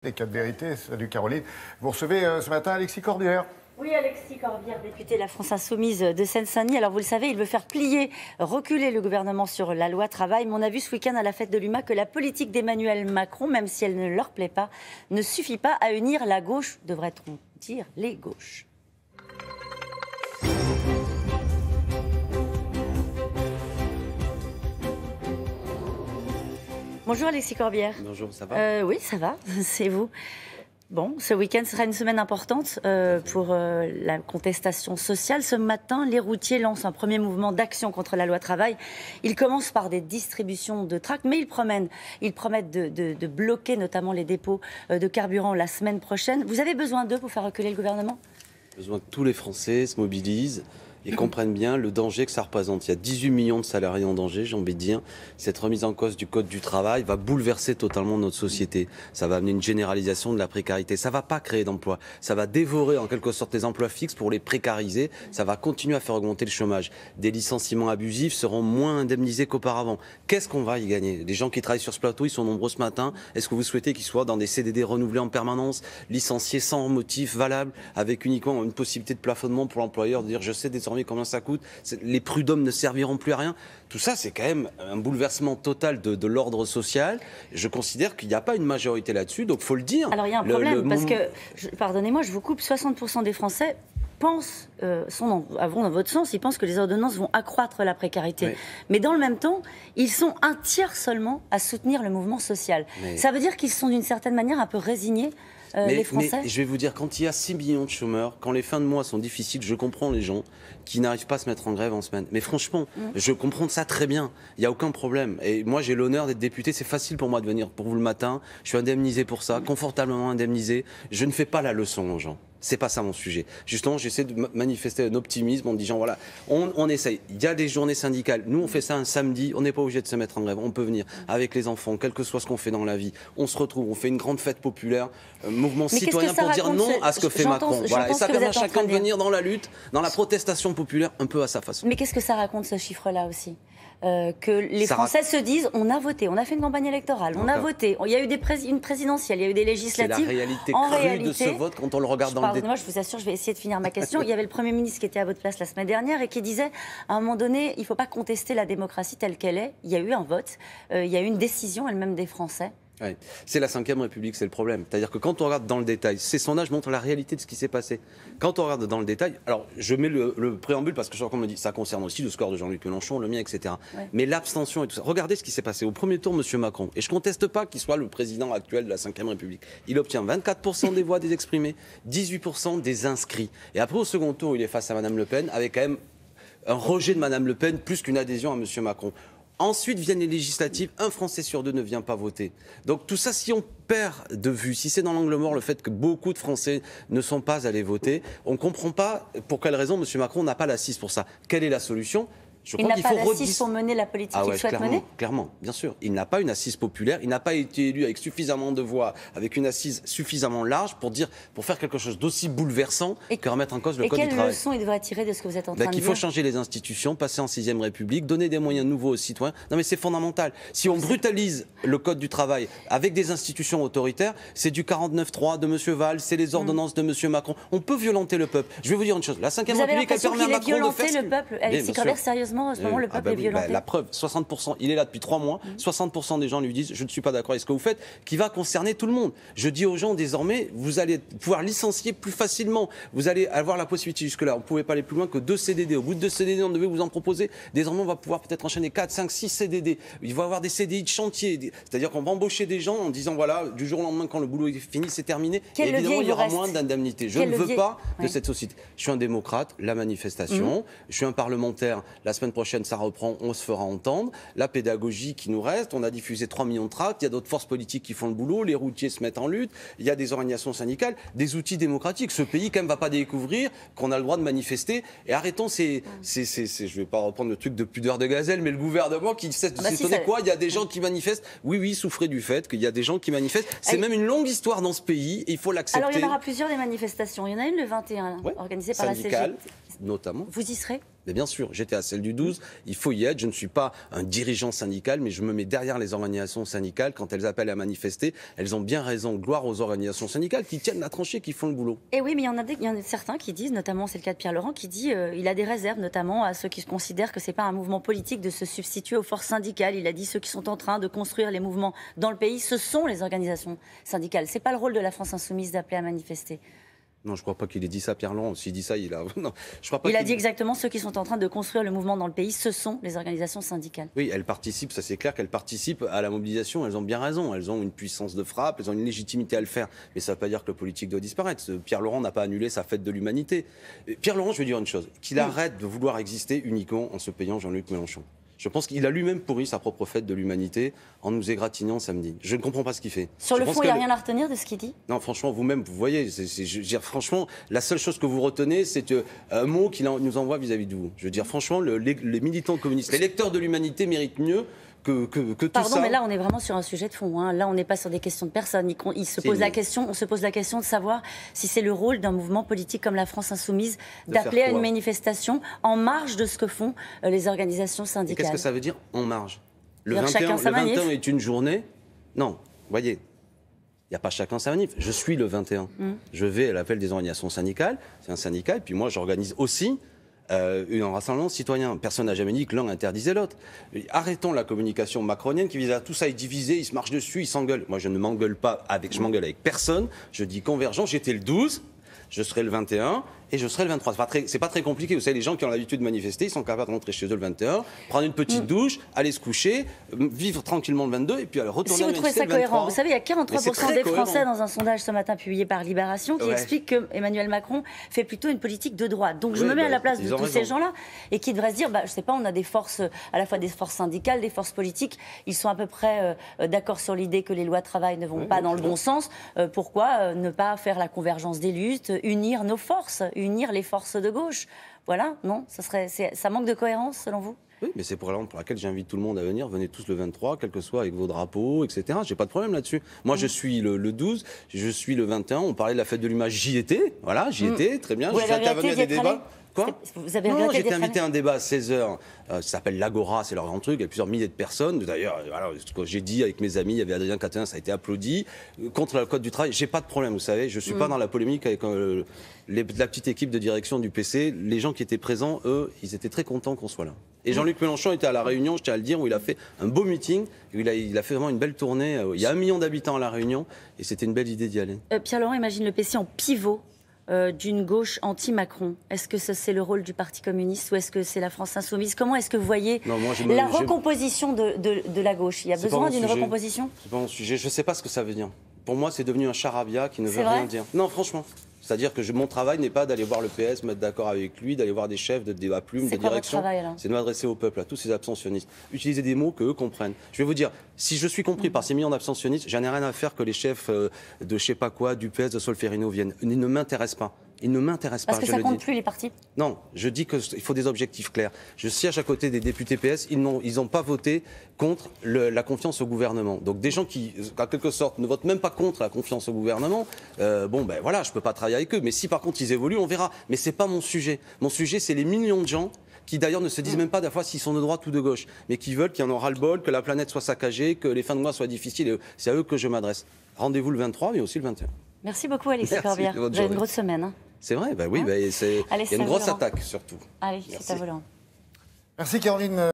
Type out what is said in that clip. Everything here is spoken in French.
Les 4 vérités, salut Caroline. Vous recevez ce matin Alexis Corbière. Oui, Alexis Corbière, député de la France Insoumise de Seine-Saint-Denis. Alors vous le savez, il veut faire plier, reculer le gouvernement sur la loi travail. Mais on a vu ce week-end à la fête de l'UMA que la politique d'Emmanuel Macron, même si elle ne leur plaît pas, ne suffit pas à unir la gauche, devrait-on dire les gauches. Bonjour Alexis Corbière. Bonjour, ça va Oui, ça va, c'est vous. Bon, ce week-end sera une semaine importante pour la contestation sociale. Ce matin, les routiers lancent un premier mouvement d'action contre la loi travail. Ils commencent par des distributions de tracts, mais ils promettent de bloquer notamment les dépôts de carburant la semaine prochaine. Vous avez besoin d'eux pour faire reculer le gouvernement ? Besoin que tous les Français se mobilisent et comprennent bien le danger que ça représente. Il y a 18 millions de salariés en danger, j'ai envie de dire. Cette remise en cause du Code du travail va bouleverser totalement notre société. Ça va amener une généralisation de la précarité. Ça ne va pas créer d'emplois. Ça va dévorer en quelque sorte les emplois fixes pour les précariser. Ça va continuer à faire augmenter le chômage. Des licenciements abusifs seront moins indemnisés qu'auparavant. Qu'est-ce qu'on va y gagner? Les gens qui travaillent sur ce plateau, ils sont nombreux ce matin. Est-ce que vous souhaitez qu'ils soient dans des CDD renouvelés en permanence, licenciés sans motif valable, avec uniquement une possibilité de plafonnement pour l'employeur, de dire je sais désormais combien ça coûte, les prud'hommes ne serviront plus à rien. Tout ça, c'est quand même un bouleversement total de l'ordre social. Je considère qu'il n'y a pas une majorité là-dessus, donc il faut le dire. Alors il y a un problème, parce que, pardonnez-moi, je vous coupe, 60% des Français pensent, vont dans votre sens, ils pensent que les ordonnances vont accroître la précarité. Oui. Mais dans le même temps, ils sont un tiers seulement à soutenir le mouvement social. Ça veut dire qu'ils sont d'une certaine manière un peu résignés. Les Français. Mais je vais vous dire, quand il y a 6 millions de chômeurs, quand les fins de mois sont difficiles, je comprends les gens qui n'arrivent pas à se mettre en grève en semaine. Mais franchement, je comprends ça très bien. Il n'y a aucun problème. Et moi, j'ai l'honneur d'être député. C'est facile pour moi de venir pour vous le matin. Je suis indemnisé pour ça, confortablement indemnisé. Je ne fais pas la leçon aux gens. C'est pas ça mon sujet. Justement, j'essaie de manifester un optimisme en disant voilà, on essaye. Il y a des journées syndicales. Nous, on fait ça un samedi. On n'est pas obligé de se mettre en grève. On peut venir avec les enfants, quel que soit ce qu'on fait dans la vie. On se retrouve, on fait une grande fête populaire, mouvement citoyen pour dire non à ce que fait Macron. Voilà. Et ça permet à chacun de venir dans la lutte, dans la protestation populaire, un peu à sa façon. Mais qu'est-ce que ça raconte ce chiffre-là aussi? Que les Français se disent on a voté, on a fait une campagne électorale, on a voté, il y a eu une présidentielle, il y a eu des législatives. C'est la réalité crue de ce vote quand on le regarde dans le détail. Moi, je vous assure, je vais essayer de finir ma question. Il y avait le Premier ministre qui était à votre place la semaine dernière et qui disait à un moment donné, il ne faut pas contester la démocratie telle qu'elle est. Il y a eu un vote, il y a eu une décision elle-même des Français. Ouais. C'est la Ve République, c'est le problème. C'est-à-dire que quand on regarde dans le détail, ces sondages montrent la réalité de ce qui s'est passé. Quand on regarde dans le détail, alors je mets le préambule parce que je crois qu'on me dit ça concerne aussi le score de Jean-Luc Mélenchon, le mien, etc. Ouais. Mais l'abstention et tout ça. Regardez ce qui s'est passé au premier tour, M. Macron. Et je ne conteste pas qu'il soit le président actuel de la Ve République. Il obtient 24% des voix des exprimés, 18% des inscrits. Et après, au second tour, il est face à Mme Le Pen, avec quand même un rejet de Mme Le Pen plus qu'une adhésion à M. Macron. Ensuite viennent les législatives, un Français sur deux ne vient pas voter. Donc tout ça, si on perd de vue, si c'est dans l'angle mort le fait que beaucoup de Français ne sont pas allés voter, on ne comprend pas pour quelle raison M. Macron n'a pas l'assise pour ça. Quelle est la solution ? Il n'a pas d'assise pour mener la politique qu'il souhaite mener ? Clairement, bien sûr. Il n'a pas une assise populaire, il n'a pas été élu avec suffisamment de voix, avec une assise suffisamment large pour faire quelque chose d'aussi bouleversant que remettre en cause le Code du travail. Et quelle leçon il devrait tirer de ce que vous êtes en train de dire ? Qu'il faut changer les institutions, passer en 6e République, donner des moyens nouveaux aux citoyens. Non mais c'est fondamental. Si on brutalise le Code du travail avec des institutions autoritaires, c'est du 49.3 de M. Valls, c'est les ordonnances de M. Macron. On peut violenter le peuple. Je vais vous dire une chose. La Ve République, elle permet à Macron de faire le peuple. Alexis Corbière, sérieusement, en ce moment, le peuple est violenté. La preuve, 60%, il est là depuis 3 mois, 60% des gens lui disent je ne suis pas d'accord avec ce que vous faites, qui va concerner tout le monde. Je dis aux gens désormais, vous allez pouvoir licencier plus facilement, vous allez avoir la possibilité jusque-là, on ne pouvait pas aller plus loin que 2 CDD. Au bout de 2 CDD, on devait vous en proposer. Désormais, on va pouvoir peut-être enchaîner 4, 5, 6 CDD. Il va y avoir des CDI de chantier, c'est-à-dire qu'on va embaucher des gens en disant voilà, du jour au lendemain, quand le boulot est fini, c'est terminé. Et évidemment, il y aura moins d'indemnités. Je ne veux pas de cette société. Je suis un démocrate, la manifestation, je suis un parlementaire, la semaine prochaine, ça reprend, on se fera entendre, la pédagogie qui nous reste, on a diffusé 3 millions de tracts, il y a d'autres forces politiques qui font le boulot, les routiers se mettent en lutte, il y a des organisations syndicales, des outils démocratiques. Ce pays, quand même, ne va pas découvrir qu'on a le droit de manifester. Et arrêtons je ne vais pas reprendre le truc de pudeur de gazelle, mais le gouvernement qui cesse de s'étonner quoi, il y a des gens qui manifestent. Oui, souffrez du fait qu'il y a des gens qui manifestent. C'est même une longue histoire dans ce pays, et il faut l'accepter. Alors il y en aura plusieurs des manifestations. Il y en a une le 21, organisée par la CGT. Notamment. Vous y serez ? Mais bien sûr, j'étais à celle du 12, il faut y être. Je ne suis pas un dirigeant syndical, mais je me mets derrière les organisations syndicales. Quand elles appellent à manifester, elles ont bien raison. Gloire aux organisations syndicales qui tiennent la tranchée, qui font le boulot. Et oui, mais il y en a certains qui disent, notamment c'est le cas de Pierre Laurent, qui dit il a des réserves, notamment à ceux qui considèrent que ce n'est pas un mouvement politique de se substituer aux forces syndicales. Il a dit ceux qui sont en train de construire les mouvements dans le pays, ce sont les organisations syndicales. Ce n'est pas le rôle de la France insoumise d'appeler à manifester. Non, je ne crois pas qu'il ait dit ça, Pierre Laurent. S'il dit ça, il a... Non, je crois pas il a dit exactement ceux qui sont en train de construire le mouvement dans le pays, ce sont les organisations syndicales. Oui, elles participent, ça c'est clair qu'elles participent à la mobilisation. Elles ont bien raison. Elles ont une puissance de frappe, elles ont une légitimité à le faire. Mais ça ne veut pas dire que le politique doit disparaître. Pierre Laurent n'a pas annulé sa fête de l'humanité. Pierre Laurent, je veux dire une chose, qu'il arrête de vouloir exister uniquement en se payant Jean-Luc Mélenchon. Je pense qu'il a lui-même pourri sa propre fête de l'humanité en nous égratignant samedi. Je ne comprends pas ce qu'il fait. Sur le fond, il n'y a rien à retenir de ce qu'il dit? Non, franchement, vous-même, vous voyez, franchement, la seule chose que vous retenez, c'est un mot qu'il nous envoie vis-à-vis de vous. Je veux dire, franchement, les militants communistes, les lecteurs de l'humanité méritent mieux que tout ça. Pardon, mais là, on est vraiment sur un sujet de fond. Hein. Là, on n'est pas sur des questions de personnes. On se pose la question de savoir si c'est le rôle d'un mouvement politique comme la France Insoumise d'appeler à une manifestation en marge de ce que font les organisations syndicales. Qu'est-ce que ça veut dire en marge? Le 21 est une journée? Non, vous voyez. Il n'y a pas chacun sa manif. Je suis le 21. Je vais à l'appel des organisations syndicales. C'est un syndicat. Et puis moi, j'organise aussi un rassemblement citoyen. Personne n'a jamais dit que l'un interdisait l'autre. Arrêtons la communication macronienne qui vise à tout ça est divisé, ils se marchent dessus, ils s'engueulent. Moi, je ne m'engueule pas je m'engueule avec personne. Je dis convergence. J'étais le 12, je serai le 21 et je serai le 23. C'est pas très compliqué. Vous savez, les gens qui ont l'habitude de manifester, ils sont capables de rentrer chez eux le 21, prendre une petite douche, aller se coucher, vivre tranquillement le 22 et puis aller retourner à manifester le 23. Si vous trouvez ça cohérent, vous savez, il y a 43% des Français dans un sondage ce matin publié par Libération qui explique que Emmanuel Macron fait plutôt une politique de droite. Donc je me mets à la place de tous ces gens-là et qui devraient se dire, je sais pas, on a des forces, à la fois des forces syndicales, des forces politiques, ils sont à peu près d'accord sur l'idée que les lois de travail ne vont pas dans le bon sens. Pourquoi ne pas faire la convergence des luttes, unir nos forces, unir les forces de gauche? Voilà, non, ça manque de cohérence selon vous? Oui, mais c'est pour laquelle j'invite tout le monde à venir. Venez tous le 23, quel que soit, avec vos drapeaux, etc. J'ai pas de problème là-dessus. Moi, je suis le 12, je suis le 21. On parlait de la fête de l'image, j'y étais. Voilà, j'y étais, très bien. J'ai intervenu à des débats. Quoi? Non, j'étais invité à un débat à 16h. Ça s'appelle l'Agora, c'est leur grand truc. Il y a plusieurs milliers de personnes. D'ailleurs, voilà, ce que j'ai dit avec mes amis, il y avait Adrien Catin, ça a été applaudi. Contre le code du travail, j'ai pas de problème, vous savez. Je suis pas dans la polémique avec la petite équipe de direction du PC. Les gens qui étaient présents, eux, ils étaient très contents qu'on soit là. Et Jean-Luc Mélenchon était à La Réunion, je tiens à le dire, où il a fait un beau meeting, où il a fait vraiment une belle tournée. Il y a 1 million d'habitants à La Réunion, et c'était une belle idée d'y aller. Pierre Laurent imagine le PC en pivot d'une gauche anti-Macron. Est-ce que c'est le rôle du Parti communiste ou est-ce que c'est la France insoumise? Comment est-ce que vous voyez la recomposition de la gauche? Il y a besoin d'une recomposition? C'est pas mon sujet. Je ne sais pas ce que ça veut dire. Pour moi, c'est devenu un charabia qui ne veut rien dire. Non, franchement. C'est-à-dire que mon travail n'est pas d'aller voir le PS, me mettre d'accord avec lui, d'aller voir des chefs de débat plumes, des directions. C'est de m'adresser au peuple, à tous ces abstentionnistes. Utiliser des mots qu'eux comprennent. Je vais vous dire, si je suis compris par ces millions d'abstentionnistes, j'en ai rien à faire que les chefs de je sais pas quoi, du PS, de Solferino viennent. Ils ne m'intéressent pas. Ils ne m'intéressent pas. Parce que ça compte plus les partis? Non, je dis qu'il faut des objectifs clairs. Je siège à côté des députés PS, ils n'ont pas voté contre la confiance au gouvernement. Donc des gens qui, en quelque sorte, ne votent même pas contre la confiance au gouvernement, voilà, je ne peux pas travailler avec eux. Mais si par contre ils évoluent, on verra. Mais ce n'est pas mon sujet. Mon sujet, c'est les millions de gens qui d'ailleurs ne se disent même pas d'à fois s'ils sont de droite ou de gauche, mais qui veulent qu'il y en aura le bol, que la planète soit saccagée, que les fins de mois soient difficiles. C'est à eux que je m'adresse. Rendez-vous le 23, mais aussi le 21. Merci beaucoup, Alexis Corbière. Vous avez une grosse semaine. Hein. C'est vrai, oui, il y a une grosse attaque surtout. Allez, c'est à volant. Merci Caroline.